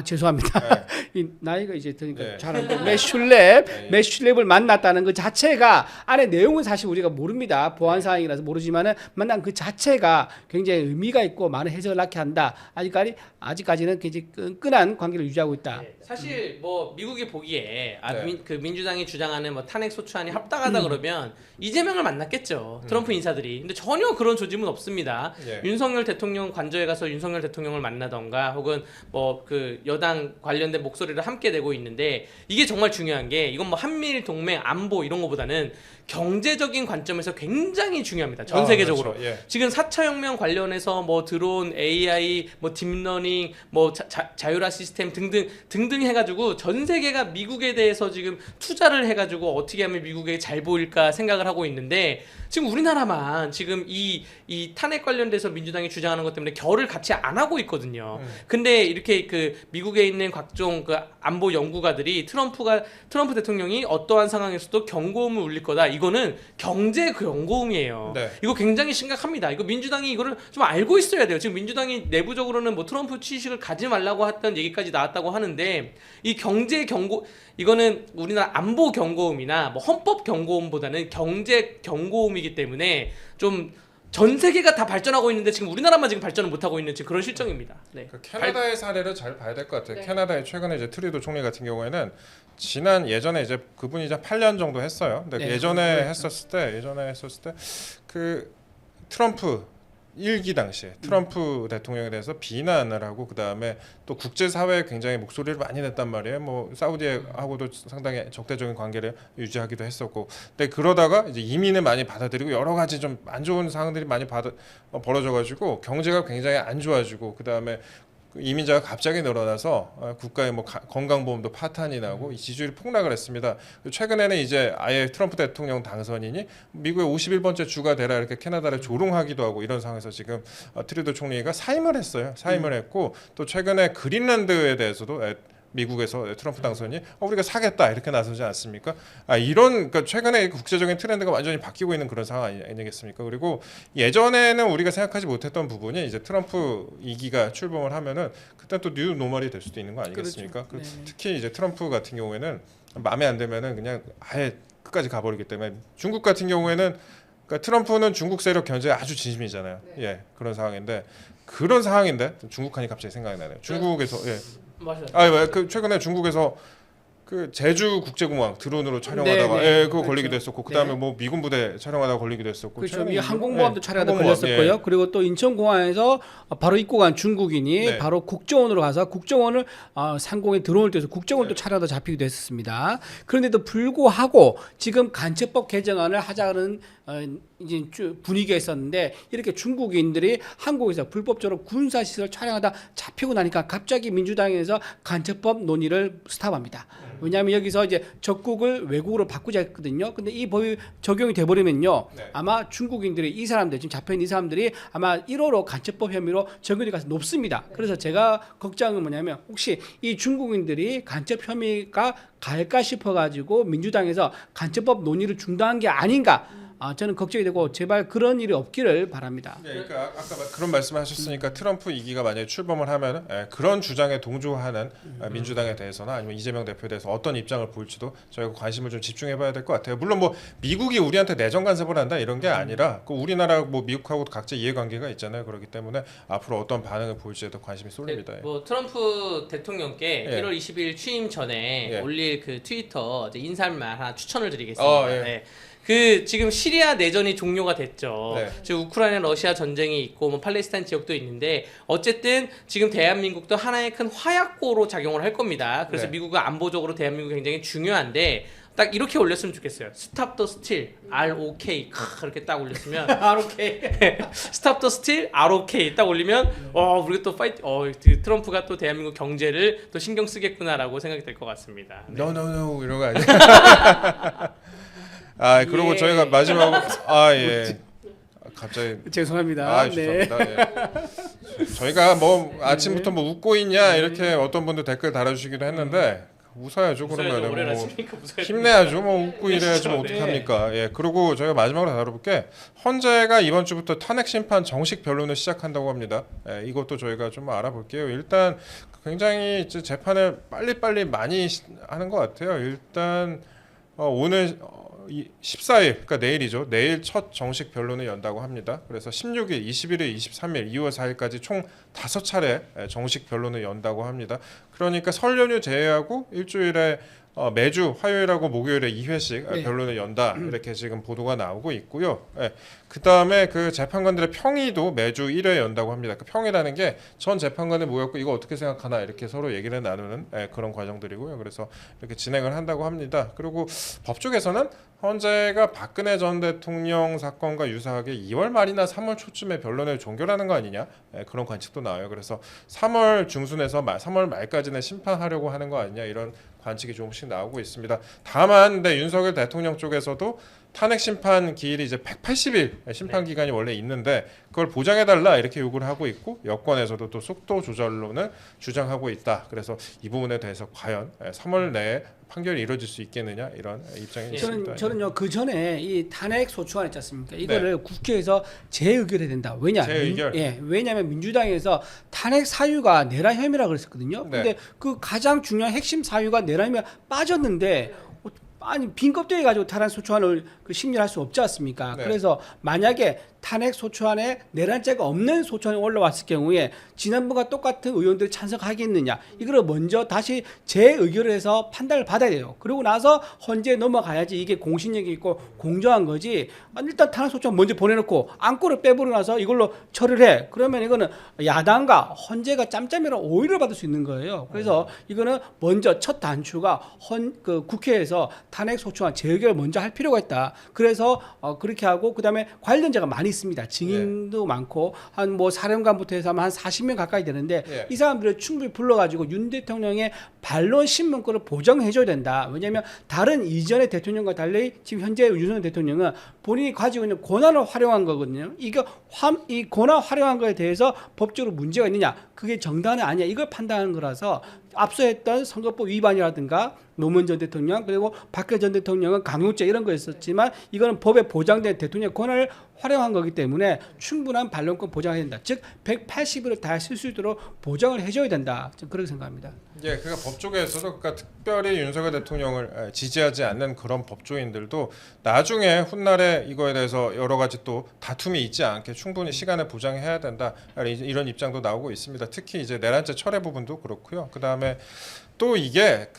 죄송합니다. 이 나이가 이제 드니까 네. 잘하는데 매슐랩을 만났다는 그 자체가 안에 내용은 사실 우리가 모릅니다. 보안 사항이라서 모르지만은 만난 그 자체가 굉장히 의미가 있고 많은 해석을 낳게 한다. 아직까지는 굉장히 끈끈한 관계를 유지하고 있다. 네, 사실 뭐 미국이 보기에 네. 그 민주당이 주장하는 뭐 탄핵 소추안이 합당하다 그러면 이재명을 만났겠죠. 트럼프 인사들이. 근데 전혀 그런 조짐은 없습니다. 예. 윤석열 대통령 관저에 가서 윤석열 대통령을 만나던가 혹은 뭐 그 여당 관련된 목소리를 함께 내고 있는데 이게 정말 중요한 게 이건 뭐 한미일 동맹 안보 이런 거보다는 경제적인 관점에서 굉장히 중요합니다. 전 세계적으로. 그렇죠. 예. 지금 4차 혁명 관련해서 뭐 드론, AI, 뭐 딥러닝, 뭐 자율화 시스템 등등 해가지고 전 세계가 미국에 대해서 지금 투자를 해가지고 어떻게 하면 미국에 잘 보일까 생각을 하고 있는데 지금 우리나라만 지금 이 탄핵 관련돼서 민주당이 주장하는 것 때문에 결을 같이 안 하고 있거든요. 근데 이렇게 그 미국에 있는 각종 그 안보 연구가들이 트럼프 대통령이 어떠한 상황에서도 경고음을 울릴 거다. 이거는 경제 경고음이에요. 네. 이거 굉장히 심각합니다. 이거 민주당이 이거를 좀 알고 있어야 돼요. 지금 민주당이 내부적으로는 뭐 트럼프 취직을 가지 말라고 했던 얘기까지 나왔다고 하는데 이 경제 경고 이거는 우리나라 안보 경고음이나 뭐 헌법 경고음보다는 경제 경고음이기 때문에 좀 전 세계가 다 발전하고 있는데 지금 우리나라만 지금 발전을 못 하고 있는 지금 그런 실정입니다. 네. 그 캐나다의 사례를 잘 봐야 될 것 같아요. 네. 캐나다의 최근에 이제 트리도 총리 같은 경우에는 예전에 이제 그분이 이제 8년 정도 했어요. 근데 네. 예전에 했었을 때 그 트럼프 1기 당시에 트럼프 대통령에 대해서 비난을 하고 그 다음에 또 국제사회에 굉장히 목소리를 많이 냈단 말이에요. 뭐 사우디하고도 상당히 적대적인 관계를 유지하기도 했었고, 근데 그러다가 이제 이민을 많이 받아들이고 여러 가지 좀 안 좋은 상황들이 많이 벌어져가지고 경제가 굉장히 안 좋아지고 그 다음에 이민자가 갑자기 늘어나서 국가의 뭐 건강보험도 파탄이 나고 이 지지율이 폭락을 했습니다. 최근에는 이제 아예 트럼프 대통령 당선인이 미국의 51번째 주가 되라 이렇게 캐나다를 조롱하기도 하고 이런 상황에서 지금 트루도 총리가 사임을 했어요. 사임을 했고 또 최근에 그린란드에 대해서도 미국에서 트럼프 당선이 우리가 사겠다 이렇게 나서지 않습니까? 그러니까 최근에 국제적인 트렌드가 완전히 바뀌고 있는 그런 상황 아니겠습니까? 그리고 예전에는 우리가 생각하지 못했던 부분이 이제 트럼프 2기가 출범을 하면은 그때 또 뉴 노멀이 될 수도 있는 거 아니겠습니까? 그렇죠. 특히 이제 트럼프 같은 경우에는 마음에 안 들면은 그냥 아예 끝까지 가버리기 때문에 중국 같은 경우에는 그러니까 트럼프는 중국 세력 견제에 아주 진심이잖아요. 예, 그런 상황인데 중국한이 갑자기 생각이 나네요. 중국에서 맞아요. 그 최근에 중국에서 그 제주 국제공항 드론으로 촬영하다가 네, 네. 그거 그렇죠. 걸리기도 했었고 그다음에 네. 뭐 미군 부대 촬영하다가 걸리기도 했었고 그렇죠. 이 항공모함도 촬영하다 항공모함, 걸렸었고요. 그리고 또 인천공항에서 바로 입국한 중국인이 네. 바로 국정원으로 가서 국정원을 상공에 드론을 떼서 국정원 또 네. 촬영하다 잡히기도 했었습니다. 그런데도 불구하고 지금 간첩법 개정안을 하자는 이제 분위기가 있었는데 이렇게 중국인들이 한국에서 불법적으로 군사시설 촬영하다 잡히고 나니까 갑자기 민주당에서 간첩법 논의를 스탑합니다. 왜냐하면 여기서 이제 적국을 외국으로 바꾸자 했거든요. 근데 이 법이 적용이 돼버리면요. 네. 아마 중국인들이 이 사람들 지금 잡혀있는 이 사람들이 아마 1호로 간첩법 혐의로 적용될 가능성이 높습니다. 그래서 제가 걱정은 뭐냐면 혹시 이 중국인들이 간첩 혐의가 갈까 싶어가지고 민주당에서 간첩법 논의를 중단한 게 아닌가 저는 걱정이 되고 제발 그런 일이 없기를 바랍니다. 네, 그러니까 아까 그런 말씀하셨으니까 트럼프 2기가 만약에 출범을 하면 그런 주장에 동조하는 민주당에 대해서나 아니면 이재명 대표에 대해서 어떤 입장을 보일지도 저희가 관심을 좀 집중해봐야 될 것 같아요. 물론 뭐 미국이 우리한테 내정 간섭을 한다 이런 게 아니라 그 우리나라 뭐 미국하고 각자 이해관계가 있잖아요. 그렇기 때문에 앞으로 어떤 반응을 보일지에도 관심이 쏠립니다. 뭐 트럼프 대통령께 예. 1월 20일 취임 전에 예. 올릴 그 트위터 인사말 하나 추천을 드리겠습니다. 예. 네. 그 지금 시리아 내전이 종료가 됐죠. 네. 지금 우크라이나 러시아 전쟁이 있고 뭐 팔레스타인 지역도 있는데 어쨌든 지금 대한민국도 하나의 큰 화약고로 작용을 할 겁니다. 그래서 네. 미국은 안보적으로 대한민국이 굉장히 중요한데 딱 이렇게 올렸으면 좋겠어요. Stop the steal, ROK 이렇게 딱 올렸으면 ROK Stop the steal, ROK 딱 올리면 우리가 또 트럼프가 또 대한민국 경제를 또 신경 쓰겠구나라고 생각이 될 것 같습니다. 네. No 이런 거 아니에요? 그리고 예. 저희가 마지막으로 갑자기 죄송합니다. 죄송합니다. 예. 저희가 뭐 아침부터 뭐 웃고 있냐 이렇게 어떤 분들 댓글 달아주시기도 했는데 웃어야죠. 그러면 올해라 뭐 십니까? 힘내야죠. 뭐 웃고 이래야지 뭐 네. 어떡합니까? 예. 그리고 저희가 마지막으로 다뤄볼게 헌재가 이번 주부터 탄핵 심판 정식 변론을 시작한다고 합니다. 이것도 저희가 좀 알아볼게요. 일단 굉장히 이제 재판을 빨리빨리 많이 하는 것 같아요. 일단 오늘 14일, 그러니까 내일이죠. 내일 첫 정식 변론을 연다고 합니다. 그래서 16일, 21일, 23일, 2월 4일까지 총 5차례 정식 변론을 연다고 합니다. 그러니까 설 연휴 제외하고 일주일에 매주 화요일하고 목요일에 2회씩 네. 변론을 연다 이렇게 지금 보도가 나오고 있고요. 그 다음에 그 재판관들의 평의도 매주 1회 연다고 합니다. 그 평의라는 게 전 재판관이 모였고 이거 어떻게 생각하나 이렇게 서로 얘기를 나누는 그런 과정들이고요. 그래서 이렇게 진행을 한다고 합니다. 그리고 법조계에서는 헌재가 박근혜 전 대통령 사건과 유사하게 2월 말이나 3월 초쯤에 변론을 종결하는 거 아니냐 그런 관측도 나와요. 그래서 3월 중순에서 3월 말까지는 심판하려고 하는 거 아니냐 이런 관측이 조금씩 나오고 있습니다. 다만 윤석열 대통령 쪽에서도 탄핵 심판 기일이 이제 180일 심판 기간이 원래 있는데 그걸 보장해달라 이렇게 요구를 하고 있고 여권에서도 또 속도 조절론을 주장하고 있다. 그래서 이 부분에 대해서 과연 3월 내에 판결이 이루어질 수 있겠느냐 이런 입장이 있습니다. 저는요 그 전에 이 탄핵 소추안 있지 않습니까? 이거를 국회에서 재의결해야 된다. 재의결. 왜냐하면 민주당에서 탄핵 사유가 내란 혐의라 그랬었거든요. 근데 그 가장 중요한 핵심 사유가 내란 혐의가 빠졌는데. 아니 빈 껍데기 가지고 탄핵 소추안을 심리할 수 없지 않습니까? 그래서 만약에 탄핵 소추안에 내란죄가 없는 소추안이 올라왔을 경우에 지난번과 똑같은 의원들이 찬성하겠느냐 이거를 먼저 다시 재의결을 해서 판단을 받아야 돼요. 그러고 나서 헌재에 넘어가야지 이게 공신력이 있고 공정한 거지. 일단 탄핵 소추안 먼저 보내놓고 안고를 빼버리고 나서 이걸로 처리를 해. 그러면 이거는 야당과 헌재가 짬짬이라 오해를 받을 수 있는 거예요. 그래서 이거는 먼저 첫 단추가 국회에서 탄핵 소추안 재의결을 먼저 할 필요가 있다. 그래서 그렇게 하고 그다음에 관련자가 많이 있습니다. 증인도 많고 한 뭐 사령관부터 해서 한 40명 가까이 되는데 이 사람들을 충분히 불러가지고 윤 대통령의 반론 신문권을 보장해줘야 된다. 왜냐하면 다른 이전의 대통령과 달리 지금 현재 윤석열 대통령은 본인이 가지고 있는 권한을 활용한 거거든요. 이 권한 활용한 거에 대해서 법적으로 문제가 있느냐? 그게 정당은 아니야. 이걸 판단하는 거라서 앞서 했던 선거법 위반이라든가 노무현 전 대통령 그리고 박근혜 전 대통령은 강요죄 이런 거 있었지만 이거는 법에 보장된 대통령 권한을 활용한 거기 때문에 충분한 반론권 보장해야 된다. 즉 180일을 다 쓸 수 있도록 보장을 해줘야 된다. 저는 그렇게 생각합니다. 그러니까 법조계에서도 그러니까 특별히 윤석열 대통령을 지지하지 않는 그런 법조인들도 나중에 훗날에 이거에 대해서 여러 가지 또 다툼이 있지 않게 충분히 시간을 보장해야 된다. 이런 입장도 나오고 있습니다. 특히 이제 내란죄 철회 부분도 그렇고요. 그 다음에 또 이게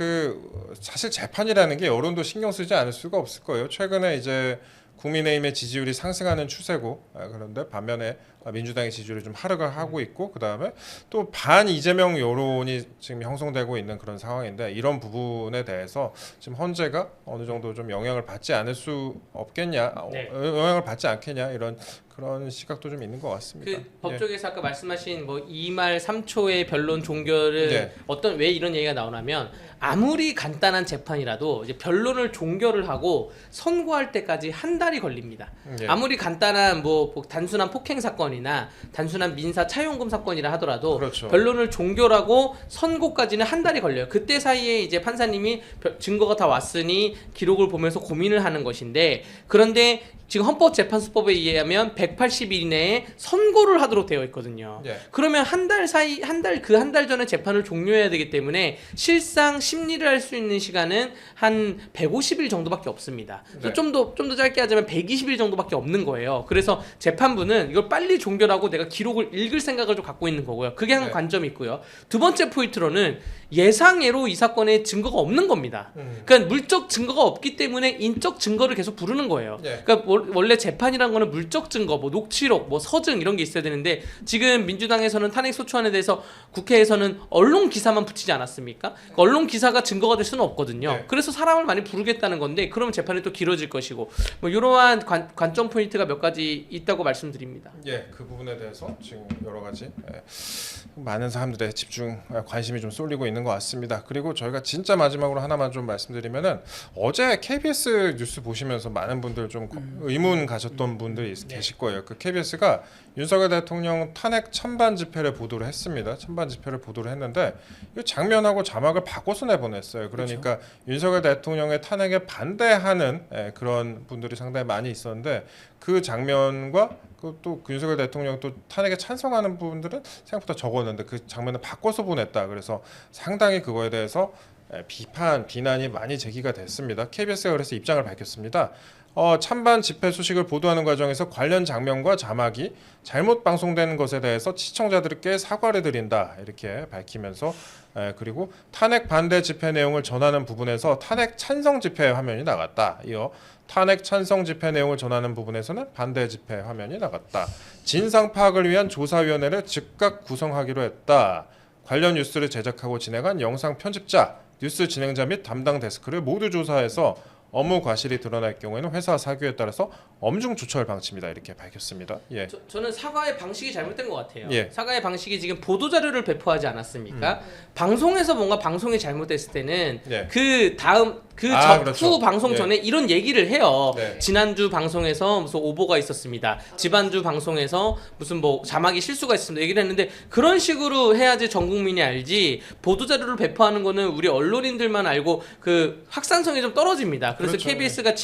사실 재판이라는 게 여론도 신경 쓰지 않을 수가 없을 거예요. 최근에 이제 국민의힘의 지지율이 상승하는 추세고 그런데 반면에 민주당의 지지율이 좀 하락을 하고 있고 그다음에 또 반 이재명 여론이 지금 형성되고 있는 그런 상황인데 이런 부분에 대해서 지금 헌재가 어느 정도 좀 영향을 받지 않을 수 없겠냐 영향을 받지 않겠냐 이런 그런 시각도 좀 있는 것 같습니다. 그 법조계에서 아까 말씀하신 뭐 2말 3초의 변론 종결은 왜 이런 얘기가 나오냐면 아무리 간단한 재판이라도 이제 변론을 종결을 하고 선고할 때까지 한 달이 걸립니다. 아무리 간단한 뭐 단순한 폭행 사건이나 단순한 민사 차용금 사건이라 하더라도 변론을 종결하고 선고까지는 한 달이 걸려요. 그때 사이에 이제 판사님이 증거가 다 왔으니 기록을 보면서 고민을 하는 것인데 그런데 지금 헌법재판소법에 의하면 180일 이내에 선고를 하도록 되어 있거든요. 그러면 한 달 전에 재판을 종료해야 되기 때문에 실상 심리를 할 수 있는 시간은 한 150일 정도밖에 없습니다. 좀 더 짧게 하자면 120일 정도밖에 없는 거예요. 그래서 재판부는 이걸 빨리 종결하고 내가 기록을 읽을 생각을 좀 갖고 있는 거고요. 그게 한 관점이 있고요. 두 번째 포인트로는 예상외로 이 사건에 증거가 없는 겁니다. 그러니까 물적 증거가 없기 때문에 인적 증거를 계속 부르는 거예요. 그러니까 원래 재판이란 거는 물적 증거, 뭐 녹취록, 뭐 서증 이런 게 있어야 되는데 지금 민주당에서는 탄핵 소추안에 대해서 국회에서는 언론 기사만 붙이지 않았습니까? 그러니까 언론 기사가 증거가 될 수는 없거든요. 그래서 사람을 많이 부르겠다는 건데 그러면 재판이 또 길어질 것이고 뭐 이러한 관점 포인트가 몇 가지 있다고 말씀드립니다. 그 부분에 대해서 지금 여러 가지 많은 사람들의 관심이 좀 쏠리고 있는 것 같습니다. 그리고 저희가 진짜 마지막으로 하나만 좀 말씀드리면은 어제 KBS 뉴스 보시면서 많은 분들 좀 의문 가졌던 분들이 계실 거예요. 그 KBS가 윤석열 대통령 탄핵 찬반 집회를 보도를 했습니다. 찬반 집회를 보도를 했는데 이 장면하고 자막을 바꿔서 내보냈어요. 그러니까 윤석열 대통령의 탄핵에 반대하는 그런 분들이 상당히 많이 있었는데 그 장면과 그또 윤석열 대통령 또 탄핵에 찬성하는 부분들은 생각보다 적었는데 그 장면을 바꿔서 보냈다. 그래서 상당히 그거에 대해서 비난이 많이 제기가 됐습니다. KBS가 그래서 입장을 밝혔습니다. 찬반 집회 소식을 보도하는 과정에서 관련 장면과 자막이 잘못 방송된 것에 대해서 시청자들께 사과를 드린다 이렇게 밝히면서 그리고 탄핵 반대 집회 내용을 전하는 부분에서 탄핵 찬성 집회 화면이 나갔다. 이어 탄핵 찬성 집회 내용을 전하는 부분에서는 반대 집회 화면이 나갔다. 진상 파악을 위한 조사위원회를 즉각 구성하기로 했다. 관련 뉴스를 제작하고 진행한 영상 편집자, 뉴스 진행자 및 담당 데스크를 모두 조사해서 업무 과실이 드러날 경우에는 회사 사규에 따라서 엄중 조처할 방침이다 이렇게 밝혔습니다. 예. 저는 사과의 방식이 잘못된 것 같아요. 예. 사과의 방식이 지금 보도 자료를 배포하지 않았습니까? 방송에서 뭔가 방송이 잘못됐을 때는 예. 그 다음 그 그렇죠. 방송 예. 전에 이런 얘기를 해요. 네. 지난주 방송에서 무슨 오보가 있었습니다. 지난주 방송에서 무슨 뭐 자막이 실수가 있었습니다. 얘기를 했는데 그런 식으로 해야지 전 국민이 알지. 보도 자료를 배포하는 거는 우리 언론인들만 알고 그 확산성이 좀 떨어집니다. 그래서 그렇죠. KBS가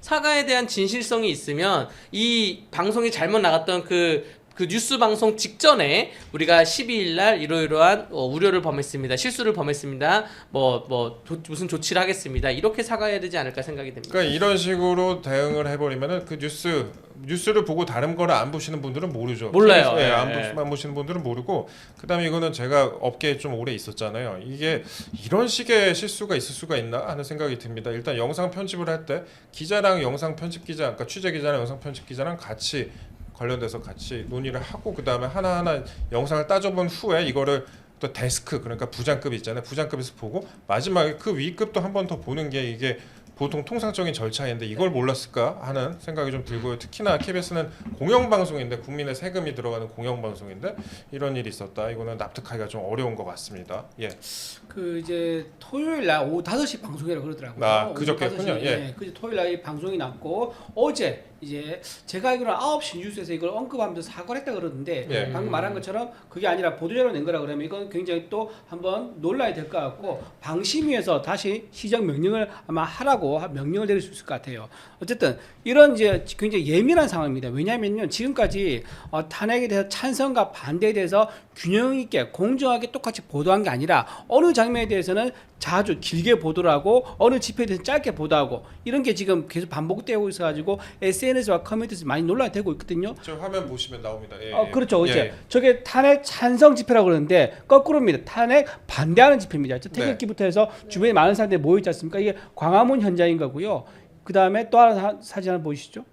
사과에 대한 진실성이 있으면 이 방송이 잘못 나갔던 그 뉴스 방송 직전에 우리가 12일 날 이러이러한 우려를 범했습니다. 실수를 범했습니다. 무슨 조치를 하겠습니다. 이렇게 사과해야 되지 않을까 생각이 됩니다. 그러니까 이런 식으로 대응을 해버리면은 그 뉴스를 보고 다른 거를 안 보시는 분들은 모르죠. 몰라요. 예, 예. 안 보시는 분들은 모르고 그다음에 이거는 제가 업계에 좀 오래 있었잖아요. 이게 이런 식의 실수가 있을 수가 있나 하는 생각이 듭니다. 일단 영상 편집을 할 때 기자랑 영상 편집 기자, 그러니까 취재 기자랑 영상 편집 기자랑 같이 관련돼서 같이 논의를 하고 그다음에 하나하나 영상을 따져본 후에 이거를 또 데스크 그러니까 부장급 있잖아요. 부장급에서 보고 마지막에 그 위급도 한 번 더 보는 게 이게 보통 통상적인 절차인데 이걸 몰랐을까 하는 생각이 좀 들고요. 특히나 KBS는 공영방송인데 국민의 세금이 들어가는 공영방송인데 이런 일이 있었다. 이거는 납득하기가 좀 어려운 것 같습니다. 예. 그 이제 토요일 날 오후 5시 방송이라고 그러더라고요. 그저께군요. 예. 그제 토요일 날 이 방송이 났고 어제 이제 제가 알기로는 9시 뉴스에서 이걸 언급하면서 사과를 했다 그러는데 예. 방금 말한 것처럼 그게 아니라 보도자료 낸 거라 그러면 이건 굉장히 또 한번 논란이 될 것 같고 방심위에서 다시 시정 명령을 아마 하라고 명령을 내릴 수 있을 것 같아요. 어쨌든 이런 이제 굉장히 예민한 상황입니다. 왜냐하면요 지금까지 탄핵에 대해서 찬성과 반대에 대해서 균형 있게 공정하게 똑같이 보도한 게 아니라 어느 장면에 대해서는 자주 길게 보도를 하고 어느 집회에 대해서 짧게 보도하고 이런 게 지금 계속 반복되고 있어가지고 SNS와 커뮤니티에서 많이 논란이 되고 있거든요. 저 화면 보시면 나옵니다. 예, 그렇죠. 예. 이제 저게 탄핵 찬성 집회라고 그러는데 거꾸로입니다. 탄핵 반대하는 집회입니다. 태극기부터 해서 주변에 많은 사람들이 모여 있지 않습니까? 이게 광화문 현장인 거고요. 그 다음에 또 하나 사진 하나 보이시죠?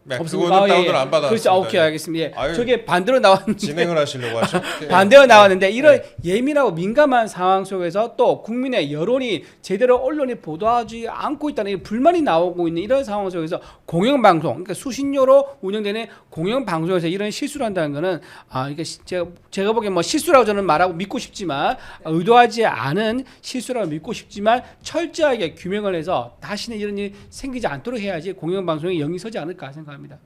네, 없습니다. 그거는 다운을 안 받았습니다. 그렇죠. 오케이, 알겠습니다. 예. 아유, 저게 반대로 나왔는데 진행을 하시려고 하죠? 반대로 나왔는데 이런 예민하고 민감한 상황 속에서 또 국민의 여론이 제대로 언론이 보도하지 않고 있다는 불만이 나오고 있는 이런 상황 속에서 공영방송, 그러니까 수신료로 운영되는 공영방송에서 이런 실수를 한다는 거는 이게 제가 보기엔 뭐 실수라고 저는 말하고 믿고 싶지만 의도하지 않은 실수라고 믿고 싶지만 철저하게 규명을 해서 다시는 이런 일이 생기지 않도록 해야지 공영방송이 영이 서지 않을까 생각합니다.